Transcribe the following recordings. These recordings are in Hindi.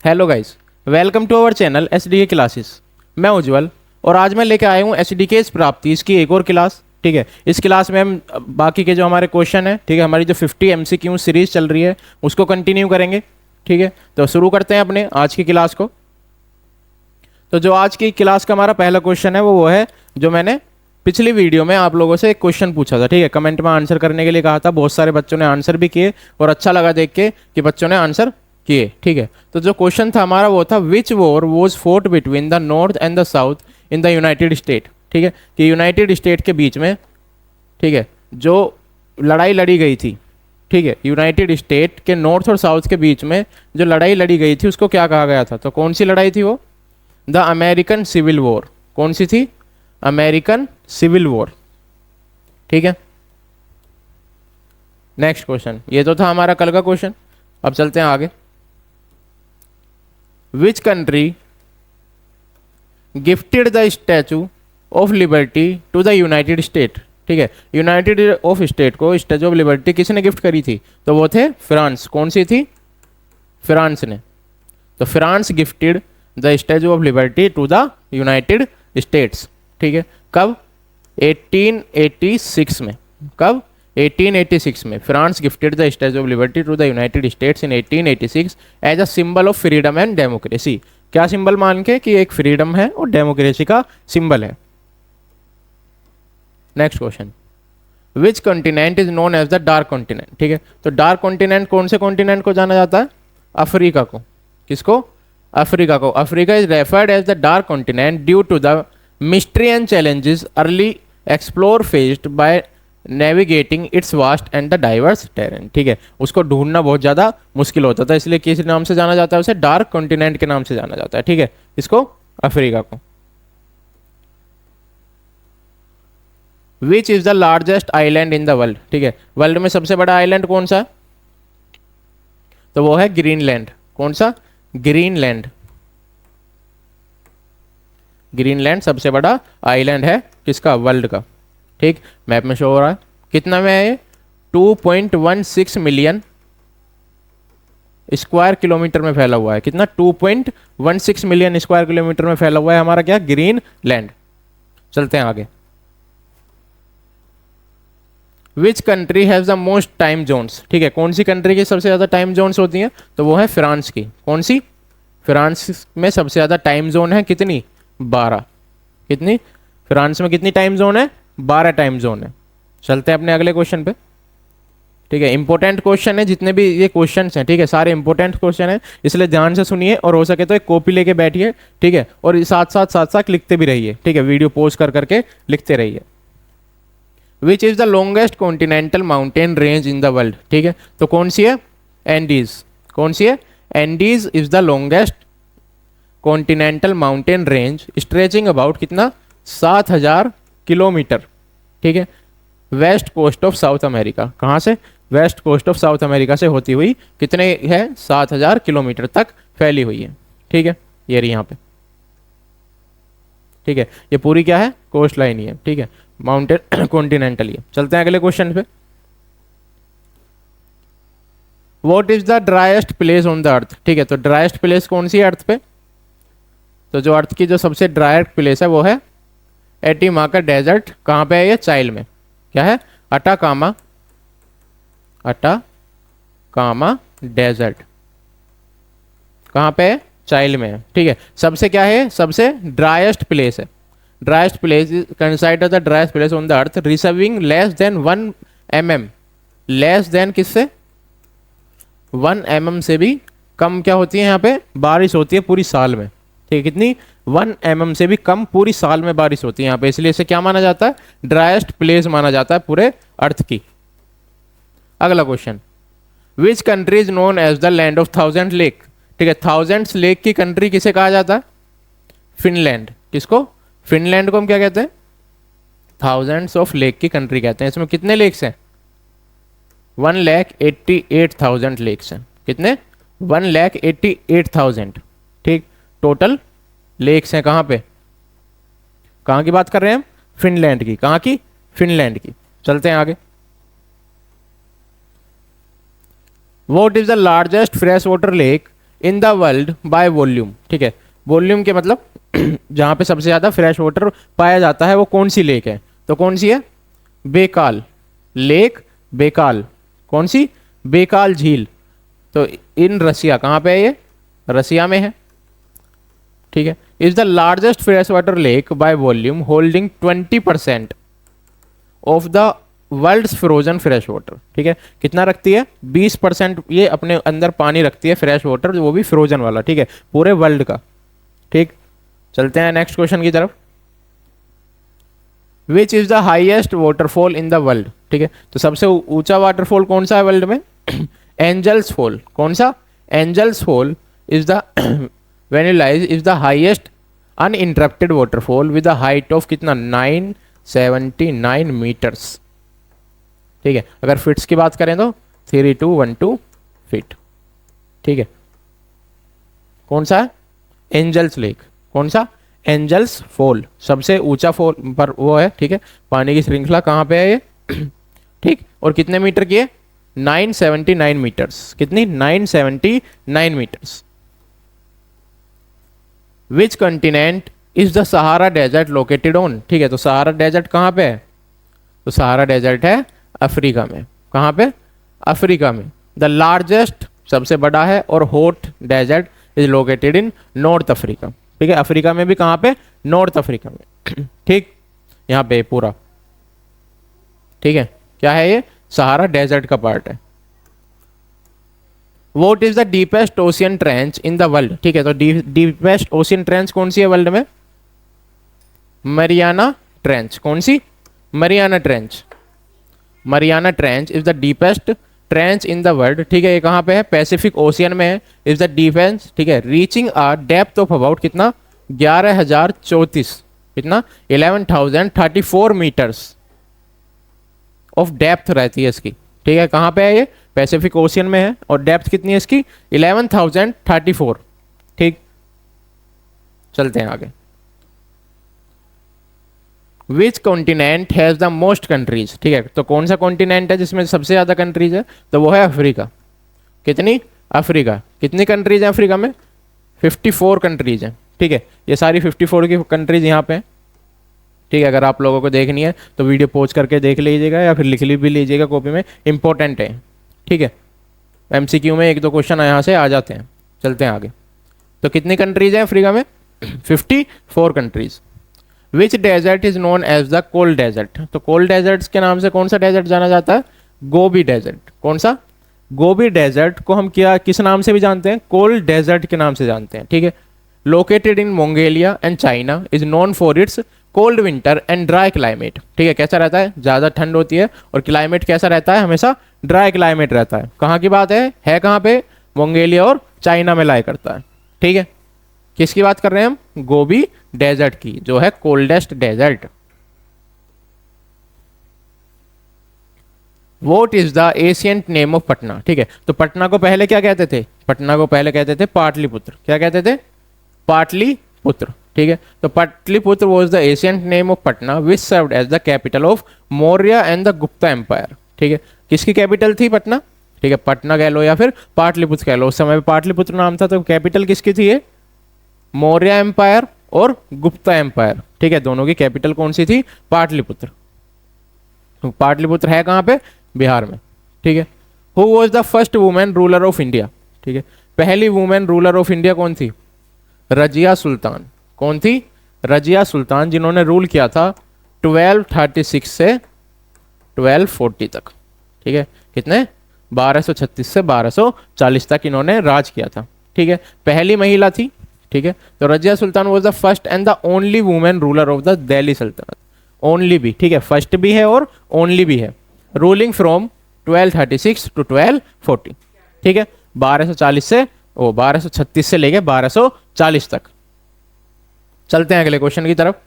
Hello guys, welcome to our channel S D K classes. मैं उज्जवल और आज मैं लेके आया हूँ एस डी के प्राप्ति इसकी एक और क्लास। ठीक है, इस क्लास में हम बाकी के जो हमारे क्वेश्चन है, ठीक है, हमारी जो 50 MCQ सीरीज चल रही है उसको कंटिन्यू करेंगे। ठीक है, तो शुरू करते हैं अपने आज की क्लास को। तो जो आज की क्लास का हमारा पहला क्वेश्चन है वो है जो मैंने पिछली वीडियो में आप लोगों से एक क्वेश्चन पूछा था। ठीक है, कमेंट में आंसर करने के लिए कहा था, बहुत सारे बच्चों ने आंसर भी किए और अच्छा लगा देख के कि बच्चों ने आंसर किए। ठीक है, तो जो क्वेश्चन था हमारा वो था which war was fought between the north and the south in the United state. ठीक है, कि यूनाइटेड स्टेट के बीच में, ठीक है, जो लड़ाई लड़ी गई थी, ठीक है, यूनाइटेड स्टेट के नॉर्थ और साउथ के बीच में जो लड़ाई लड़ी गई थी उसको क्या कहा गया था। तो कौन सी लड़ाई थी वो? The American civil war. कौन सी थी? American civil war. ठीक है, नेक्स्ट क्वेश्चन, ये तो था हमारा कल का क्वेश्चन। अब चलते हैं आगे। Which country gifted the statue of liberty to the United state. ठीक है, यूनाइटेड ऑफ स्टेट को स्टैचू ऑफ लिबर्टी किसने गिफ्ट करी थी? तो वो थे फ्रांस। कौन सी थी? फ्रांस ने। तो France gifted the statue of liberty to the united states. ठीक है, कब? 1886 में। कब? 1886 में France gifted the statue of liberty to the united states in 1886 as a symbol of freedom and democracy. क्या सिंबल मान के? कि एक फ्रीडम है और डेमोक्रेसी का सिंबल है। Next question, which continent is known as the dark continent. ठीक है, तो डार्क कॉन्टिनेंट कौन से कॉन्टिनेंट को जाना जाता है? अफ्रीका को। किसको? अफ्रीका को। Africa is referred as the dark continent due to the mystery and challenges early explore faced by navigating its vast and the diverse terrain. ठीक है, उसको ढूंढना बहुत ज़्यादा मुश्किल होता था, इसलिए किस नाम से जाना जाता है? उसे डार्क कॉन्टिनेंट के नाम से जाना जाता है। ठीक है, इसको अफ्रीका को। Which is the largest island in the world. ठीक है, वर्ल्ड में सबसे बड़ा आइलैंड कौन सा है? तो वो है ग्रीनलैंड। कौन सा? ग्रीनलैंड। ग्रीनलैंड सबसे बड़ा आइलैंड है किसका? वर्ल्ड का। ठीक, मैप में शो हो रहा है। कितना में है ये? 2.16 मिलियन स्क्वायर किलोमीटर में फैला हुआ है। कितना? 2.16 मिलियन स्क्वायर किलोमीटर में फैला हुआ है हमारा क्या? ग्रीनलैंड। चलते हैं आगे। Which country has the most time zones. ठीक है, कौन सी कंट्री की सबसे ज्यादा टाइम जोन्स होती हैं? तो वो है फ्रांस की। कौन सी? फ्रांस में सबसे ज्यादा टाइम जोन है। कितनी? 12। कितनी? फ्रांस में कितनी टाइम जोन है? 12 टाइम जोन है। चलते हैं अपने अगले क्वेश्चन पे। ठीक है, इंपॉर्टेंट क्वेश्चन है जितने भी ये क्वेश्चन हैं। ठीक है, सारे इंपॉर्टेंट क्वेश्चन है, इसलिए ध्यान से सुनिए और हो सके तो एक कॉपी लेके बैठिए। ठीक है, और साथ साथ लिखते भी रहिए। ठीक है, वीडियो पॉज कर करके लिखते रहिए। Which is the longest continental mountain range in the world. ठीक है, तो कौन सी है? एंडीज। कौन सी है? Andes is the longest continental mountain range stretching about कितना? 7000 किलोमीटर। ठीक है, west coast of south America. कहाँ से? West coast of south America से होती हुई कितने है? 7000 किलोमीटर तक फैली हुई है। ठीक है, ये रही यहाँ पे। ठीक है, ये पूरी क्या है? कोस्ट लाइन ही है। ठीक है, माउंटेन कॉन्टिनेंटल ही है। चलते हैं अगले क्वेश्चन पे। What is the driest place on the earth. ठीक है, तो ड्राइएस्ट प्लेस कौन सी है अर्थ पे? तो जो अर्थ की जो सबसे ड्राइएस्ट प्लेस है वो है एटिमाका डेजर्ट। कहाँ पे है ये? चाइल में। क्या है? अटाकामा। अटाकामा डेजर्ट कहाँ पे है? चाइल में है। ठीक है, सबसे क्या है? सबसे ड्राइएस्ट प्लेस है। Driest place is considered the driest place on the earth receiving less than 1 mm। Less than किससे? 1 mm से भी कम क्या होती है यहाँ पे? बारिश होती है पूरी साल में। ठीक है, कितनी? 1 mm से भी कम पूरी साल में बारिश होती है यहाँ पे, इसलिए इसे क्या माना जाता है? ड्राइएस्ट प्लेस माना जाता है पूरे अर्थ की। अगला question, which country is known as the land of 1000 lake. ठीक है, 1000 लेक की कंट्री किसे कहा जाता है? फिनलैंड। किसको? फिनलैंड को हम क्या कहते हैं? 1000 ऑफ लेक की कंट्री कहते हैं। इसमें कितने लेक्स हैं? 1,88,000 लेक्स हैं। कितने? 1,88,000। ठीक, टोटल लेक्स हैं। कहाँ पे? कहाँ की बात कर रहे हैं हम? फिनलैंड की। कहाँ की? फिनलैंड की। चलते हैं आगे। What is the largest fresh water lake in the world by volume, ठीक है, वॉल्यूम के मतलब जहाँ पे सबसे ज़्यादा फ्रेश वाटर पाया जाता है वो कौन सी लेक है, तो कौन सी है, बेकाल लेक, बेकाल, कौन सी, बेकाल झील। तो इन रसिया, कहाँ पे है ये, रसिया में है, ठीक है। Is the largest fresh water lake by volume holding 20% of the world's frozen fresh water, ठीक है, कितना रखती है, 20% ये अपने अंदर पानी रखती है फ्रेश वाटर, वो भी फ्रोजन वाला, ठीक है, पूरे वर्ल्ड का, ठीक। चलते हैं नेक्स्ट क्वेश्चन की तरफ। Which is the highest waterfall in the world, ठीक है, तो सबसे ऊंचा वाटरफॉल कौन सा है वर्ल्ड में, एंजल्स फॉल, कौन सा, Angels Fall is the Venezuela's is the highest uninterrupted waterfall with the height of कितना, 979 मीटर्स, ठीक है। अगर फिट्स की बात करें तो 3212 फीट, ठीक है। कौन सा है, एंजल्स लेक, कौन सा, एंजल्स फॉल, सबसे ऊंचा फॉल पर वो है, ठीक है, पानी की श्रृंखला कहाँ पे है ये, ठीक, और कितने मीटर की है, 979 मीटर्स, कितनी, 979 metres. Which continent is the Sahara desert located on, ठीक है, तो सहारा डेजर्ट कहाँ पे है, तो सहारा डेजर्ट है अफ्रीका में, कहाँ पे, अफ्रीका में। द लार्जेस्ट, सबसे बड़ा है, और hot desert is located in north Africa, ठीक है, अफ्रीका में भी कहाँ पे, नॉर्थ अफ्रीका में, ठीक, यहाँ पे पूरा, ठीक है, क्या है ये, सहारा डेजर्ट का पार्ट है। What is the deepest ocean trench in the world, ठीक है, तो डीपेस्ट ओशियन ट्रेंच कौन सी है वर्ल्ड में, मरियाना ट्रेंच, कौन सी, Mariana Trench, Mariana Trench is the deepest trench in the world, ठीक है, ये कहाँ पे है, पैसिफिक ओशियन में है, इज द डिफेंस, ठीक है, reaching a depth of about कितना, 11,034, कितना, 11,034 मीटर्स ऑफ डेप्थ रहती है इसकी, ठीक है, कहाँ पे है ये, पैसिफिक ओशियन में है, और डेप्थ कितनी है इसकी, 11,034, ठीक। चलते हैं आगे। Which continent has the most countries, ठीक है, तो कौन सा कॉन्टिनेंट है जिसमें सबसे ज्यादा कंट्रीज है, तो वो है अफ्रीका, कितनी, अफ्रीका, कितनी कंट्रीज है अफ्रीका में, 54 कंट्रीज हैं, ठीक है, ये सारी 54 की कंट्रीज यहाँ पे हैं, ठीक है। अगर आप लोगों को देखनी है तो वीडियो पॉज करके देख लीजिएगा या फिर लिख भी लीजिएगा कॉपी में, इंपॉर्टेंट है, ठीक है, एमसीक्यू में 1-2 क्वेश्चन यहाँ से आ जाते हैं। चलते हैं आगे। तो कितनी कंट्रीज हैं अफ्रीका में, 54 countries. Which desert is known as the cold desert, तो कोल्ड डेजर्ट के नाम से कौन सा डेजर्ट जाना जाता है, गोबी डेजर्ट, कौन सा, गोबी डेजर्ट को हम क्या किस नाम से भी जानते हैं, कोल्ड डेजर्ट के नाम से जानते हैं, ठीक है। Located in Mongolia and China, is known for its cold winter and dry climate, ठीक है, कैसा रहता है, ज़्यादा ठंड होती है, और क्लाइमेट कैसा रहता है, हमेशा ड्राई क्लाइमेट रहता है। कहाँ की बात है कहाँ पे, मंगोलिया और चाइना में लाई करता है, ठीक है। किसकी बात कर रहे हैं हम, गोबी डेजर्ट की, जो है coldest desert. What is the ancient name of Patna, ठीक है, तो पटना को पहले क्या कहते थे, पटना को पहले कहते थे पाटलिपुत्र, क्या कहते थे, पाटलिपुत्र, ठीक है। तो Pataliputra was the ancient name of Patna which served as the capital of Maurya and the Gupta empire, ठीक है। किसकी कैपिटल थी पटना, ठीक है, पटना कह लो या फिर पाटलिपुत्र कह लो, उस समय पाटलिपुत्र नाम था, तो कैपिटल किसकी थी ये, मौर्य एम्पायर और गुप्ता एम्पायर, ठीक है, दोनों की कैपिटल कौन सी थी, पाटलिपुत्र। तो पाटलिपुत्र है कहाँ पे, बिहार में, ठीक है। Who was the first women ruler of India, ठीक है, पहली वुमेन रूलर ऑफ इंडिया कौन थी, रजिया सुल्तान, कौन थी, रजिया सुल्तान, जिन्होंने रूल किया था 1236 से 1240 तक, ठीक है, कितने, 1236 से 1240 तक इन्होंने राज किया था, ठीक है, पहली महिला थी, ठीक है। तो Razia Sultan was the first and the only women ruler of the Delhi sultanate, only भी, ठीक है, फर्स्ट भी है और ओनली भी है, रूलिंग फ्रॉम 1236 टू 1240, ठीक है, 1236 से लेके 1240 तक। चलते हैं अगले क्वेश्चन की तरफ।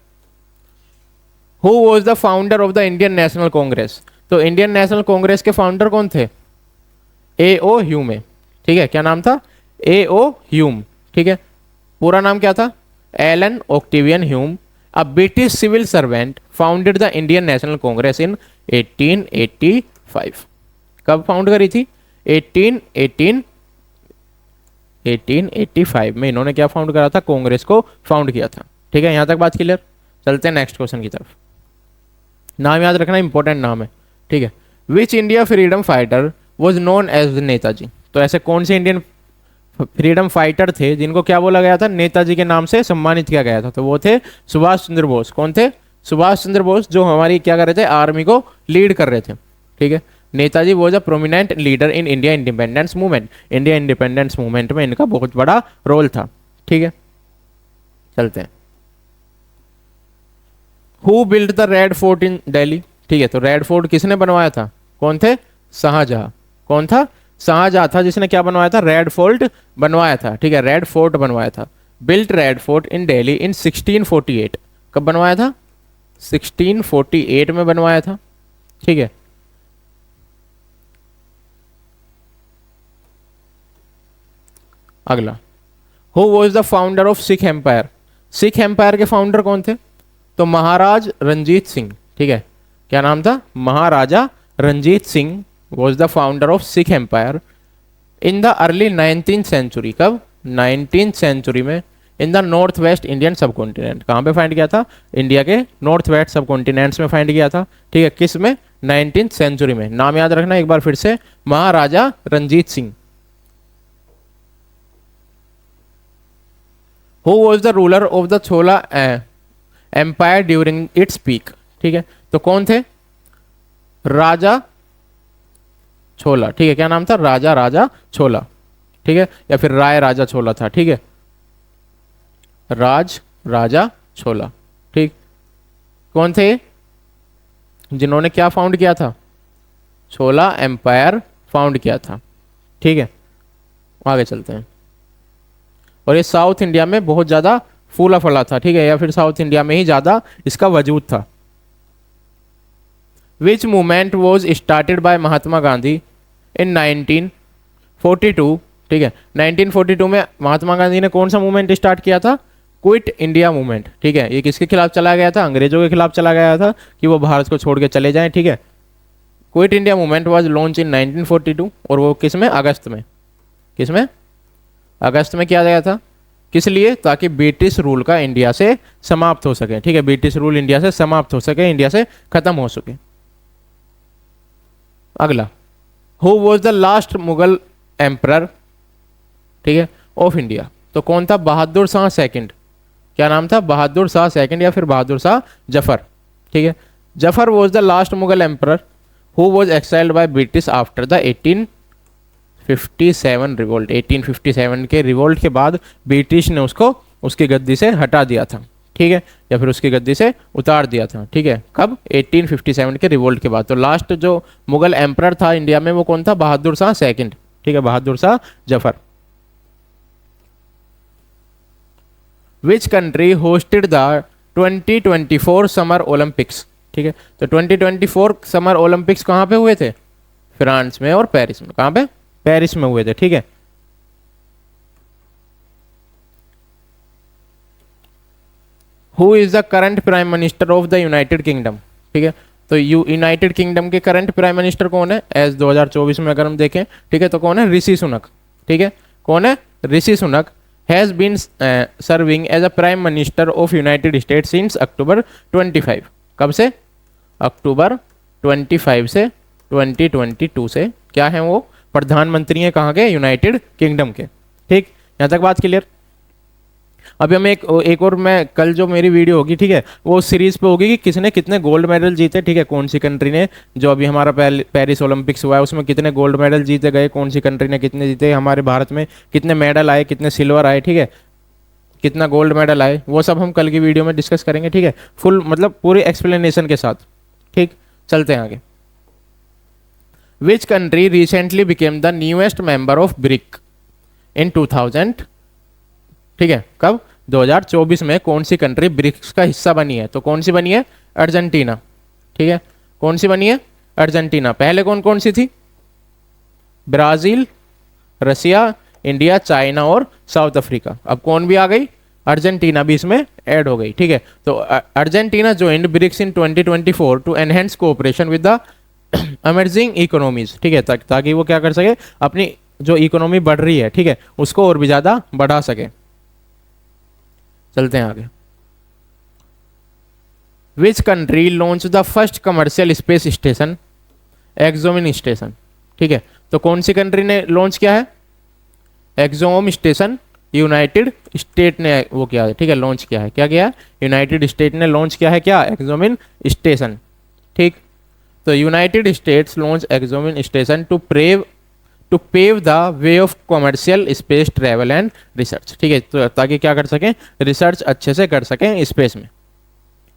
Who was the founder of the Indian National Congress, तो इंडियन नेशनल कांग्रेस के फाउंडर कौन थे, A.O. ह्यूमे, ठीक है, क्या नाम था, A.O. ह्यूम, ठीक है, पूरा नाम क्या था, Allan Octavian Hume, a British civil servant, founded the Indian National Congress in 1885। कब फाउंड करी थी, 1885 1885 में इन्होंने क्या फाउंड करा था, कांग्रेस को फाउंड किया था। ठीक है, यहां तक बात क्लियर। चलते हैं नेक्स्ट क्वेश्चन की तरफ। नाम याद रखना, इंपॉर्टेंट नाम है। ठीक है, which India freedom fighter was known as Netaji. तो ऐसे कौन से इंडियन फ्रीडम फाइटर थे जिनको क्या बोला गया था, नेताजी के नाम से सम्मानित किया गया था। तो वो थे सुभाष चंद्र बोस। कौन थे, सुभाष चंद्र बोस, जो हमारी क्या कर रहे थे, आर्मी को लीड कर रहे थे। ठीक है, Netaji was a prominent leader in India independence movement. India independence movement में इनका बहुत बड़ा रोल था। ठीक है, चलते हैं। Who build the Red Fort in Delhi. ठीक है, तो रेड फोर्ट किसने बनवाया था, कौन थे, शाहजहां। कौन था, शाहजहां था जिसने क्या बनवाया था, रेड फोर्ट बनवाया था। ठीक है, रेड फोर्ट बनवाया था। Built red Fort in Delhi इन 1648। कब बनवाया था, 1648 में बनवाया था। ठीक है, अगला, who was the founder of Sikh empire. Sikh empire के फाउंडर कौन थे, तो महाराज रंजीत सिंह। ठीक है, क्या नाम था, Maharaja Ranjit Singh was the founder of Sikh empire in the early 19th century. कब, 19th सेंचुरी में, in the north west Indian subcontinent. कहाँ पे फाइंड किया था, इंडिया के नॉर्थ वेस्ट सब कॉन्टिनेंट्स में फाइंड किया था। ठीक है, किस में, 19th सेंचुरी में। नाम याद रखना एक बार फिर से, Maharaja Ranjit Singh. Who was the ruler of the Chola empire during its peak. ठीक है, तो कौन थे, राजा छोला। ठीक है, क्या नाम था, राजा छोला। ठीक है, या फिर राय राजा छोला था। ठीक है, राजा छोला। ठीक, कौन थे जिन्होंने क्या फाउंड किया था, छोला एम्पायर फाउंड किया था। ठीक है, आगे चलते हैं। और ये साउथ इंडिया में बहुत ज्यादा फूला फला था। ठीक है, या फिर साउथ इंडिया में ही ज्यादा इसका वजूद था। Which movement was started by Mahatma Gandhi in 1942। ठीक है, 1942 में महात्मा गांधी ने कौन सा मूवमेंट स्टार्ट किया था, क्विट इंडिया मूवमेंट। ठीक है, ये किसके खिलाफ चला गया था, अंग्रेजों के खिलाफ चला गया था कि वो भारत को छोड़ के चले जाएं। ठीक है, quit India movement was launch in 1942 और वो किस में, अगस्त में। किस में, अगस्त में किया गया था। किस लिए, ताकि ब्रिटिश रूल का इंडिया से समाप्त हो सके। ठीक है, ब्रिटिश रूल इंडिया से समाप्त हो सके, इंडिया से खत्म हो सके। अगला, who was the last Mughal emperor. ठीक है, ऑफ इंडिया। तो कौन था, बहादुर शाह सेकंड। क्या नाम था, बहादुर शाह सेकंड या फिर बहादुर शाह जफर। ठीक है, Zafar was the last Mughal emperor who was exiled by British after the 1857 revolt. 1857 के रिवोल्ट के बाद ब्रिटिश ने उसको उसकी गद्दी से हटा दिया था। ठीक है, या फिर उसकी गद्दी से उतार दिया था। ठीक है, कब, 1857 के रिवोल्ट के बाद। तो लास्ट जो मुगल एम्परर था इंडिया में वो कौन था, बहादुर शाह सेकंड। ठीक है, Bahadur Shah Zafar. Which country hosted the 2024 summer Olympics. ठीक है, तो 2024 समर ओलंपिक्स कहाँ पे हुए थे, फ्रांस में और पेरिस में। कहाँ पे, पेरिस में हुए थे। ठीक है, who is the current prime minister of the United kingdom. ठीक है, तो यूनाइटेड किंगडम के करंट प्राइम मिनिस्टर कौन है, एज 2024 में अगर हम देखें। ठीक है, तो कौन है, ऋषि सुनक। ठीक है, कौन है, Rishi Sunak has been serving as a prime minister of United States since October 25। कब से, अक्टूबर 25 से 2022 से क्या है वो, प्रधानमंत्री हैं कहाँ के, यूनाइटेड किंगडम के। ठीक, यहाँ तक बात क्लियर। अभी हम एक और, मैं कल जो मेरी वीडियो होगी, ठीक है, वो सीरीज पे होगी कि किसने कितने गोल्ड मेडल जीते। ठीक है, कौन सी कंट्री ने, जो अभी हमारा पेरिस ओलंपिक्स हुआ है उसमें कितने गोल्ड मेडल जीते गए, कौन सी कंट्री ने कितने जीते, हमारे भारत में कितने मेडल आए, कितने सिल्वर आए। ठीक है, कितना गोल्ड मेडल आए, वो सब हम कल की वीडियो में डिस्कस करेंगे। ठीक है, फुल मतलब पूरी एक्सप्लेनेशन के साथ। ठीक, चलते हैं आगे। Which country recently became the newest member of brick इन 2000। ठीक है, कब, 2024 में कौन सी कंट्री ब्रिक्स का हिस्सा बनी है, तो कौन सी बनी है, अर्जेंटीना। ठीक है, कौन सी बनी है, अर्जेंटीना। पहले कौन कौन सी थी, ब्राजील, रसिया, इंडिया, चाइना और साउथ अफ्रीका। अब कौन भी आ गई, अर्जेंटीना भी इसमें ऐड हो गई। ठीक है, तो Argentina joined BRICS in 2024 to enhance cooperation with the emerging economies. ठीक है, ताकि वो क्या कर सके, अपनी जो इकोनॉमी बढ़ रही है, ठीक है, उसको और भी ज़्यादा बढ़ा सके। चलते हैं आगे। Which country launch the first commercial space station, Axiom station, ठीक है, तो कौन सी कंट्री ने लॉन्च किया है? एक्सोम स्टेशन यूनाइटेड स्टेट ने वो किया है, ठीक है, लॉन्च किया है। क्या किया है? यूनाइटेड स्टेट ने लॉन्च किया है क्या? एक्सोमिन स्टेशन, ठीक। तो United States launch Axiom station to pave the way of commercial space travel and research, ठीक है, तो ताकि क्या कर सकें? रिसर्च अच्छे से कर सकें स्पेस में,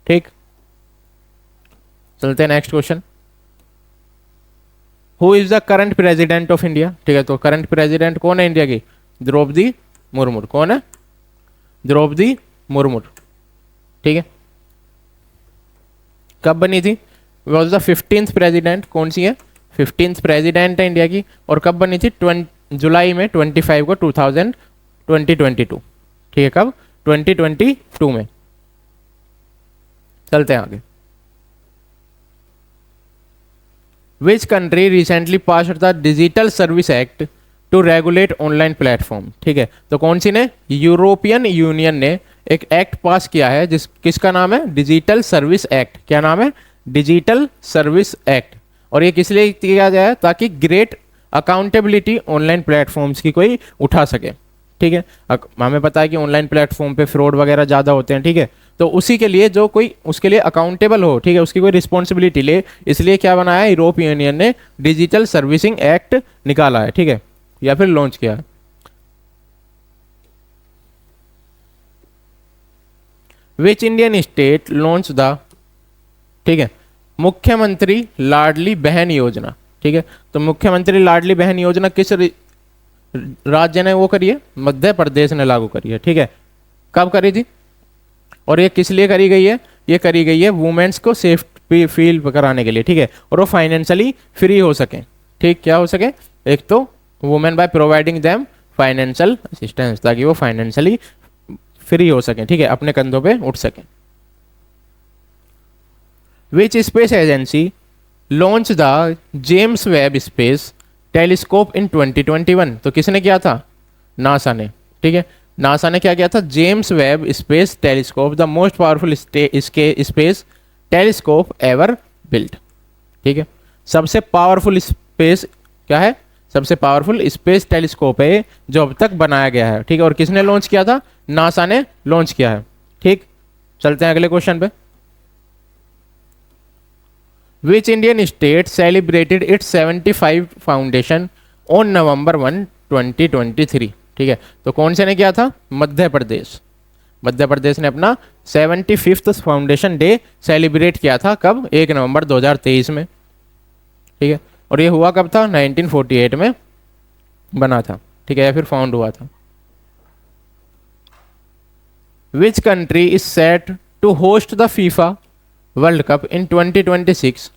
ठीक। चलते हैं next question. Who is the current president of India, ठीक है, तो करंट प्रेसिडेंट कौन है इंडिया की? द्रौपदी मुर्मू। कौन है? द्रौपदी मुर्मू, ठीक है। कब बनी थी? Was the 15th president. कौन सी है? 15th प्रेसिडेंट है इंडिया की। और कब बनी थी? जुलाई में 25 को 2022, ठीक है। कब? 2022 में। चलते हैं आगे। Which country recently passed the digital service act to regulate online platform, ठीक है, तो कौन सी ने? यूरोपियन यूनियन ने एक एक्ट पास किया है किसका नाम है? Digital service act. क्या नाम है? Digital service act. और ये किस लिए किया जाए? ताकि ग्रेट अकाउंटेबिलिटी ऑनलाइन प्लेटफॉर्म्स की कोई उठा सके, ठीक है। हमें पता है कि ऑनलाइन प्लेटफॉर्म पे फ्रॉड वगैरह ज़्यादा होते हैं, ठीक है, तो उसी के लिए जो कोई उसके लिए अकाउंटेबल हो, ठीक है, उसकी कोई रिस्पॉन्सिबिलिटी ले, इसलिए क्या बनाया? यूरोपियन यूनियन ने डिजिटल सर्विसिंग एक्ट निकाला है, ठीक है, या फिर लॉन्च किया है। Which Indian state launch the, ठीक है, मुख्यमंत्री लाडली बहन योजना, ठीक है, तो मुख्यमंत्री लाडली बहन योजना किस राज्य ने वो करी है? मध्य प्रदेश ने लागू करी है, ठीक है। कब करी थी और ये किस लिए करी गई है? ये करी गई है वुमेन्स को सेफ्टी फील कराने के लिए, ठीक है, और वो फाइनेंशियली फ्री हो सके, ठीक, क्या हो सके? एक तो women by providing them financial assistance, ताकि वो फाइनेंशियली फ्री हो सके, ठीक है, अपने कंधों पे उठ सके। Which space agency launch the James Webb space telescope in 2021, तो किसने किया था? नासा ने, ठीक है, नासा ने क्या किया था? James Webb space telescope, the most powerful space telescope ever built, ठीक है, सबसे पावरफुल स्पेस क्या है? सबसे पावरफुल स्पेस टेलीस्कोप है जो अब तक बनाया गया है, ठीक है, और किसने लॉन्च किया था? नासा ने लॉन्च किया है, ठीक। चलते हैं अगले क्वेश्चन पे। Which Indian state celebrated it's 75 foundation on November 1, 2023, ठीक है, तो कौन से ने किया था? मध्य प्रदेश। मध्य प्रदेश ने अपना 75th फाउंडेशन डे सेलिब्रेट किया था। कब? 1 नवंबर 2023 में, ठीक है, और ये हुआ कब था? 1948 में बना था, ठीक है, या फिर फाउंड हुआ था। Which country is set to host the FIFA World Cup in 2026,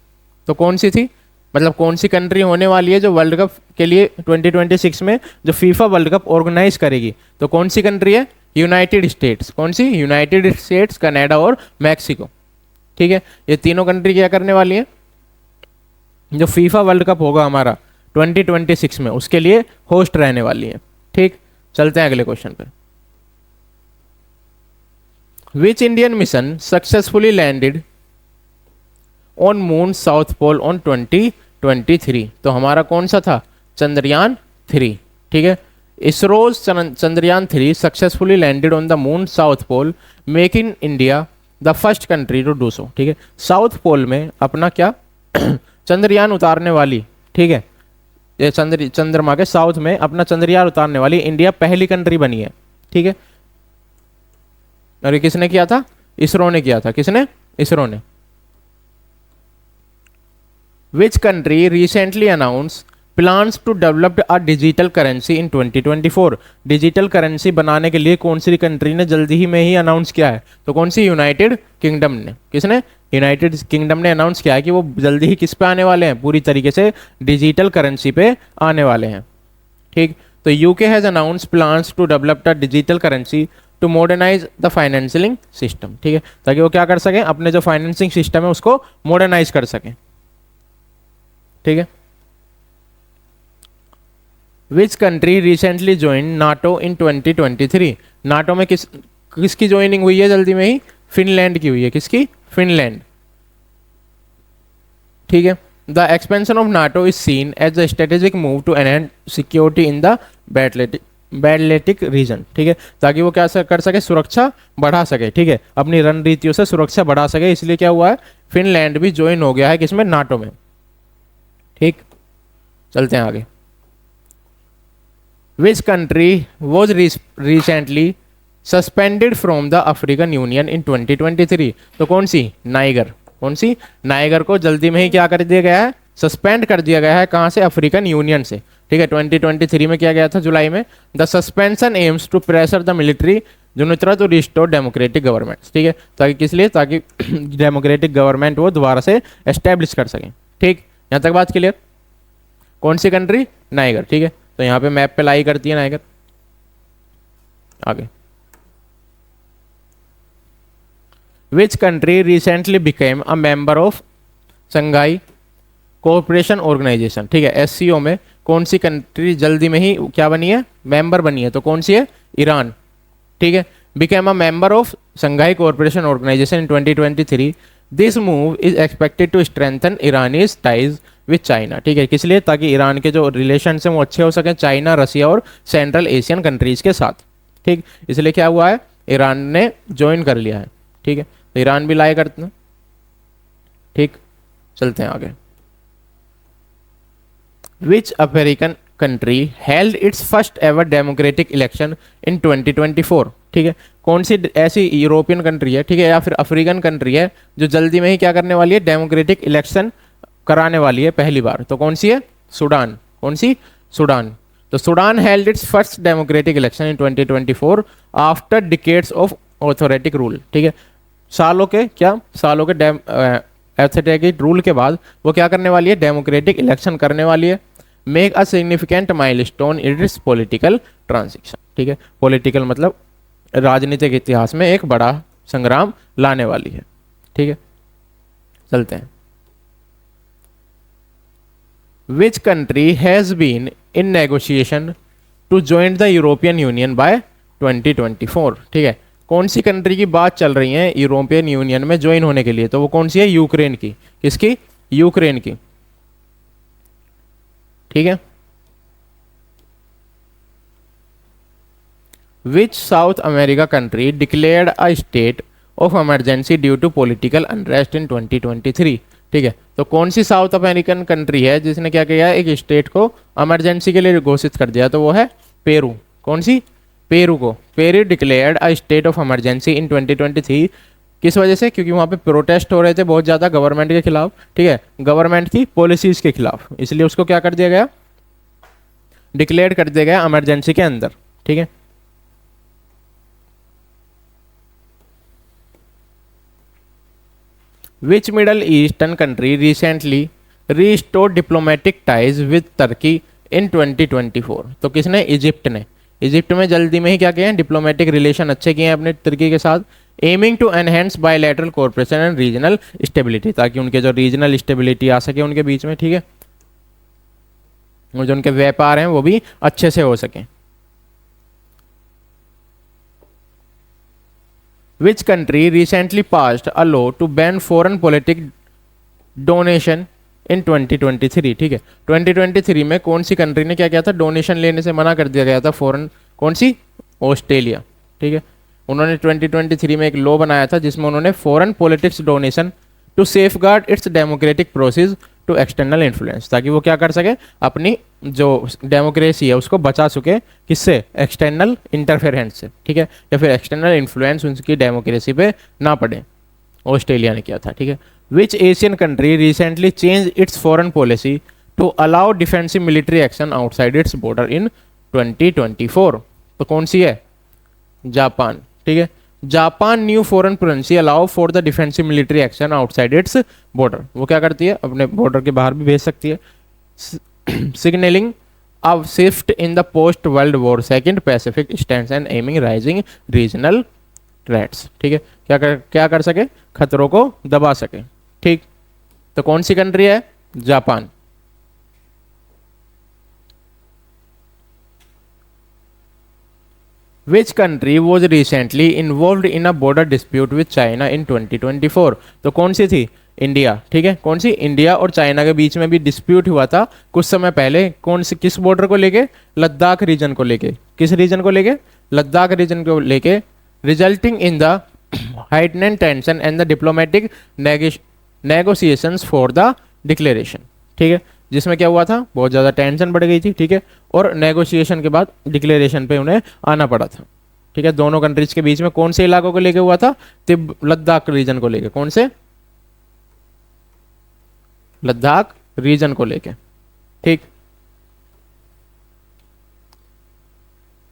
तो कौन सी थी? मतलब कौन सी कंट्री होने वाली है जो वर्ल्ड कप के लिए 2026 में जो फीफा वर्ल्ड कप ऑर्गेनाइज करेगी, तो कौन सी कंट्री है? United states. कौन सी? यूनाइटेड स्टेट्स, कनाडा और मैक्सिको, ठीक है, ये तीनों कंट्री क्या करने वाली है? जो फीफा वर्ल्ड कप होगा हमारा 2026 में, उसके लिए होस्ट रहने वाली है, ठीक। चलते हैं अगले क्वेश्चन पे। Which Indian mission successfully landed on moon south pole on 2023, तो हमारा कौन सा था? चंद्रयान 3, ठीक है। ISRO's Chandrayaan 3 successfully landed on the moon south pole, making India the first country to do so, ठीक है, साउथ पोल में अपना क्या चंद्रयान उतारने वाली, ठीक है, ये चंद्रमा के साउथ में अपना चंद्रयान उतारने वाली इंडिया पहली कंट्री बनी है, ठीक है। और ये किसने किया था? इसरो ने किया था। किसने? इसरो ने। Which country recently announce plans to develop a digital currency in 2024, digital currency बनाने के लिए कौन सी कंट्री ने जल्दी ही में ही अनाउंस किया है? तो कौन सी? यूनाइटेड किंगडम ने। किसने? यूनाइटेड किंगडम ने अनाउंस किया है कि वो जल्दी ही किस पे आने वाले हैं? पूरी तरीके से डिजिटल करेंसी पे आने वाले हैं, ठीक। तो UK has announce plans to develop a digital currency to modernise the financial system, ठीक है, ताकि वो क्या कर सकें? अपने जो फाइनेंसिंग सिस्टम है उसको मॉडर्नाइज कर सकें, ठीक है। विच कंट्री रिसेंटली ज्वाइन नाटो इन 2023? नाटो में किसकी ज्वाइनिंग हुई है जल्दी में ही? फिनलैंड की हुई है। किसकी? फिनलैंड। ठीक है। The expansion of NATO is seen as the strategic move to enhance security in the Baltic region. ठीक है, ताकि वो क्या कर सके? सुरक्षा बढ़ा सके। ठीक है, अपनी रणनीतियों से सुरक्षा बढ़ा सके, इसलिए क्या हुआ है? फिनलैंड भी ज्वाइन हो गया है किसमें? नाटो में। ठीक, चलते हैं आगे। Which country was recently suspended from the African Union in 2023? तो कौन सी? नाइगर। कौन सी? नाइगर को जल्दी में ही क्या कर दिया गया है? सस्पेंड कर दिया गया है। कहां से? अफ्रीकन यूनियन से। ठीक है, 2023 में किया गया था जुलाई में। The suspension aims to pressure the military यूनिट्रा टू रिस्टोर डेमोक्रेटिक गवर्नमेंट। ठीक है, ताकि किस लिए? ताकि डेमोक्रेटिक गवर्नमेंट वो दोबारा से एस्टेब्लिश कर सकें। ठीक, यहां तक बात क्लियर? कौन सी कंट्री? नाइगर। ठीक है, तो यहां पे मैप पे लाई करती है नाइगर। आगे, which country recently became a member of Shanghai cooperation organisation? ठीक है, एससीओ में कौन सी कंट्री जल्दी में ही क्या बनी है? मेंबर बनी है। तो कौन सी है? ईरान। ठीक है, became a member of Shanghai cooperation Organization in 2023। This move is expected to strengthen Iran's ties with China. ठीक है, किस लिए? ताकि ईरान के जो रिलेशन हैं वो अच्छे हो सके चाइना, रसिया और सेंट्रल एशियन कंट्रीज के साथ। ठीक, इसलिए क्या हुआ है? ईरान ने ज्वाइन कर लिया है। ठीक है, तो ईरान भी लाए करते हैं। ठीक, चलते हैं आगे। Which African country held its first ever democratic election in 2024? ठीक है, कौन सी ऐसी यूरोपियन कंट्री है, ठीक है, या फिर अफ्रीकन कंट्री है जो जल्दी में ही क्या करने वाली है? डेमोक्रेटिक इलेक्शन कराने वाली है पहली बार। तो कौन सी है? सूडान। कौन सी? सूडान। तो Sudan held its first democratic election in 2024 after decades of authoritarian rule. ठीक है, सालों के क्या? सालों के ऑथोरेटिक रूल के बाद वो क्या करने वाली है? डेमोक्रेटिक इलेक्शन करने वाली है। Make a significant milestone in its political transition. ठीक है, पॉलिटिकल मतलब राजनीतिक इतिहास में एक बड़ा संग्राम लाने वाली है। ठीक है, चलते हैं। Which country has been in negotiation to join the European union by 2024? ठीक है, कौन सी कंट्री की बात चल रही है यूरोपियन यूनियन में ज्वाइन होने के लिए? तो वो कौन सी है? यूक्रेन की। किसकी? यूक्रेन की। ठीक है, which South America country declared a state of emergency due to political unrest in 2023? ठीक है, तो कौन सी साउथ अमेरिकन कंट्री है जिसने क्या किया है? एक स्टेट को इमरजेंसी के लिए घोषित कर दिया। तो वो है पेरू। कौन सी? पेरू को। Peru declared a state of emergency in 2023। किस वजह से? क्योंकि वहां पे प्रोटेस्ट हो रहे थे बहुत ज्यादा गवर्नमेंट के खिलाफ। ठीक है, गवर्नमेंट की पॉलिसीज के खिलाफ, इसलिए उसको क्या कर दिया गया? डिक्लेयर कर दिया गया इमरजेंसी के अंदर। ठीक है, which Middle Eastern country recently restore diplomatic ties with Turkey in 2024? तो किसने? इजिप्ट ने। इजिप्ट में जल्दी में ही क्या किए हैं? डिप्लोमेटिक रिलेशन अच्छे किए हैं अपने तुर्की के साथ। Aiming to enhance bilateral cooperation and regional stability, ताकि उनके जो रीजनल स्टेबिलिटी आ सके उनके बीच में। ठीक है, और जो उनके व्यापार हैं वो भी अच्छे से हो सके। Which country recently passed a law to ban foreign politic donation in 2023? ठीक है, 2023 में कौन सी कंट्री ने क्या किया था? डोनेशन लेने से मना कर दिया गया था फॉरेन। कौन सी? ऑस्ट्रेलिया। ठीक है, उन्होंने 2023 में एक लॉ बनाया था जिसमें उन्होंने foreign politics donation to safeguard its democratic process to external influence, ताकि वो क्या कर सके? अपनी जो डेमोक्रेसी है उसको बचा सके। किससे? एक्सटर्नल इंटरफेरेंस से। ठीक है, या फिर एक्सटर्नल इन्फ्लुएंस उनकी डेमोक्रेसी पे ना पड़े। ऑस्ट्रेलिया ने किया था। ठीक है, which Asian country recently change its foreign policy to allow defensive military action outside its border in 2024? तो कौन सी है? जापान। ठीक है, Japan new foreign policy allow for the defensive military action outside its border. वो क्या करती है? अपने बॉर्डर के बाहर भी भेज सकती है। Signalling a shift in the post world war second Pacific stand and aiming rising regional threats. ठीक है, क्या कर सके? खतरों को दबा सके। ठीक, तो कौन सी कंट्री है? Japan. Which country was recently involve in a border dispute with China in 2024? तो कौन सी थी? इंडिया। ठीक है, कौन सी? इंडिया और चाइना के बीच में भी डिस्प्यूट हुआ था कुछ समय पहले। कौन सी, किस बॉर्डर को लेके? लद्दाख रीजन को लेके। किस रीजन को लेके? लद्दाख रीजन को लेके। Resulting in the heightened tension and the diplomatic negotiations for the declaration. ठीक है, जिसमें क्या हुआ था? बहुत ज़्यादा टेंशन बढ़ गई थी। ठीक है, और नेगोशिएशन के बाद डिक्लेरेशन पे उन्हें आना पड़ा था। ठीक है, दोनों कंट्रीज के बीच में कौन से इलाकों को लेके हुआ था? लद्दाख रीजन को लेके। कौन से? लद्दाख रीजन को लेके। ठीक।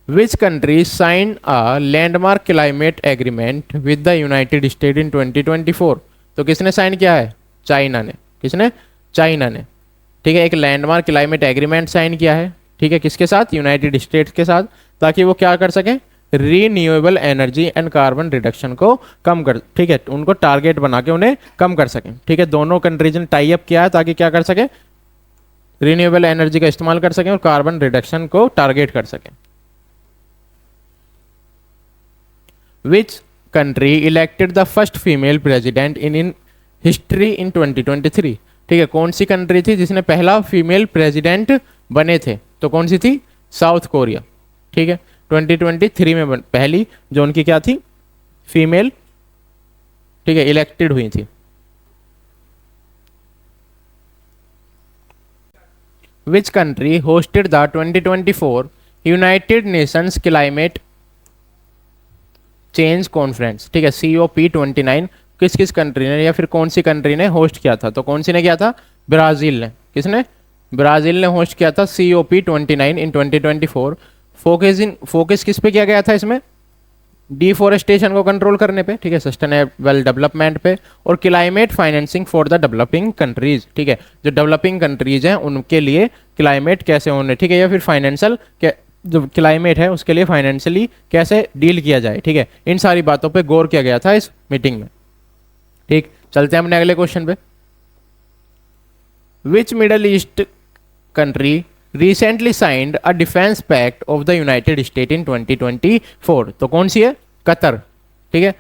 Which country sign a landmark climate agreement with the United state in 2024? तो किसने साइन किया है? चाइना ने। किसने? चाइना ने। ठीक है, एक लैंडमार्क क्लाइमेट एग्रीमेंट साइन किया है। ठीक है, किसके साथ? यूनाइटेड स्टेट्स के साथ, ताकि वो क्या कर सकें? Renewable energy and carbon reduction को कम कर, ठीक है, उनको टारगेट बना के उन्हें कम कर सकें। ठीक है, दोनों कंट्रीज ने टाई अप किया है ताकि क्या कर सके? रीन्यूएबल एनर्जी का इस्तेमाल कर सकें और कार्बन रिडक्शन को टारगेट कर सकें। Which country elected the first female president in history in 2023? ठीक है, कौन सी कंट्री थी जिसने पहला फीमेल प्रेसिडेंट बने थे? तो कौन सी थी? South Korea. ठीक है, 2023 में पहली जो उनकी क्या थी? फीमेल, ठीक है, इलेक्टेड हुई थी। विच country hosted the 2024 United Nations climate change conference? ठीक है, COP29 किस किस कंट्री ने या फिर कौन सी कंट्री ने होस्ट किया था? तो कौन सी ने किया था? ब्राजील ने। किसने? ब्राजील ने होस्ट किया था COP29 इन 2024। फोकस किस पे किया गया था इसमें? डिफोरेस्टेशन को कंट्रोल करने पे, ठीक है, सस्टेनेबल डेवलपमेंट पे, और climate financing for the developing countries. ठीक है, जो डेवलपिंग कंट्रीज हैं उनके लिए क्लाइमेट कैसे होने, ठीक है, या फिर फाइनेंशियल जो क्लाइमेट है उसके लिए फाइनेंशियली कैसे डील किया जाए। ठीक है, इन सारी बातों पे गौर किया गया था इस मीटिंग में। ठीक, चलते हैं अपने अगले क्वेश्चन पे। Which Middle East country recently signed a defence pact of the United state in 2024? तो कौन सी है? कतर। ठीक है,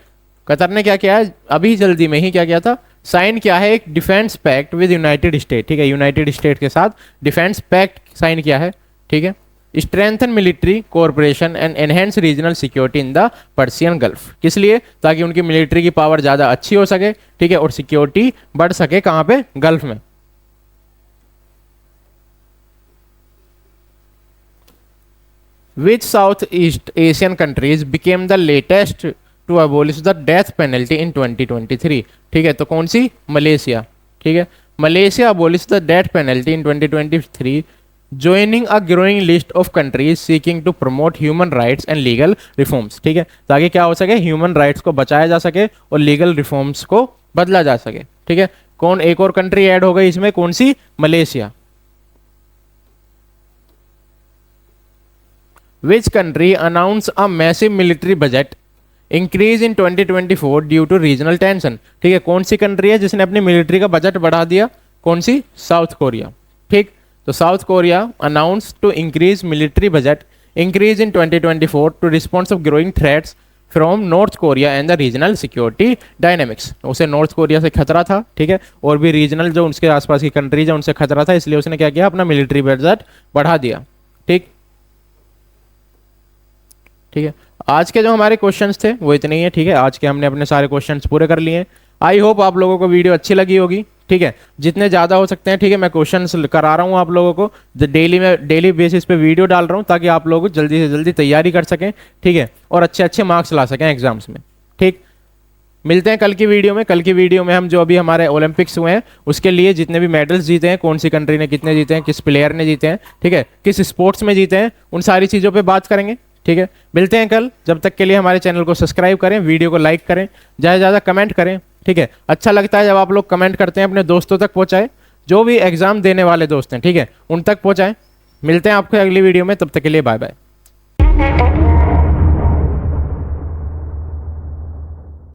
कतर ने क्या किया है? अभी जल्दी में ही क्या किया था? साइन किया है एक defence pact with united state. ठीक है, यूनाइटेड स्टेट के साथ डिफेंस पैक्ट साइन किया है। ठीक है, strengthen military cooperation and enhance regional security in the Persian gulf. किस लिए? ताकि उनकी मिलिट्री की पावर ज़्यादा अच्छी हो सके, ठीक है, और सिक्योरिटी बढ़ सके। कहाँ पे? गल्फ में। Which Southeast Asian countries became the latest to abolish the death penalty in 2023? ठीक है, तो कौन सी? मलेशिया। ठीक है, Malaysia abolish the death penalty in 2023, joining a growing list of countries seeking to promote human rights and legal reforms। ठीक है, ताकि क्या हो सके? ह्यूमन राइट्स को बचाया जा सके और लीगल रिफॉर्म्स को बदला जा सके। ठीक है, कौन एक और कंट्री ऐड हो गई इसमें? कौन सी? Malaysia. Which country announced a massive military budget increase in 2024 due to regional tension? ठीक है, कौन सी कंट्री है जिसने अपनी मिलिट्री का बजट बढ़ा दिया? कौन सी? South Korea. ठीक, तो south Korea announce to increase military budget increase in 2024 to response of growing threats from north Korea and the regional security dynamics. उसे नॉर्थ कोरिया से खतरा था, ठीक है, और भी रीजनल जो उसके आसपास की कंट्रीज है उनसे खतरा था, इसलिए उसने क्या किया? अपना मिलिट्री बजट बढ़ा दिया। ठीक, ठीक है, आज के जो हमारे क्वेश्चंस थे वो इतने ही है। ठीक है, आज के हमने अपने सारे क्वेश्चंस पूरे कर लिए हैं। आई होप आप लोगों को वीडियो अच्छी लगी होगी। ठीक है, जितने ज़्यादा हो सकते हैं, ठीक है, मैं क्वेश्चंस करा रहा हूँ आप लोगों को, डेली बेसिस पे वीडियो डाल रहा हूँ ताकि आप लोग जल्दी से जल्दी तैयारी कर सकें। ठीक है, और अच्छे अच्छे मार्क्स ला सकें एग्जाम्स में। ठीक, मिलते हैं कल की वीडियो में। कल की वीडियो में हम जो अभी हमारे ओलंपिक्स हुए हैं उसके लिए जितने भी मेडल्स जीते हैं, कौन सी कंट्री ने कितने जीते हैं, किस प्लेयर ने जीते हैं, ठीक है, किस स्पोर्ट्स में जीते हैं, उन सारी चीज़ों पर बात करेंगे। ठीक है, मिलते हैं कल। जब तक के लिए हमारे चैनल को सब्सक्राइब करें, वीडियो को लाइक करें, ज़्यादा से ज़्यादा कमेंट करें। ठीक है, अच्छा लगता है जब आप लोग कमेंट करते हैं, अपने दोस्तों तक पहुँचाएं, जो भी एग्जाम देने वाले दोस्त हैं, ठीक है, उन तक पहुँचाएं। मिलते हैं आपको अगली वीडियो में, तब तक के लिए बाय बाय।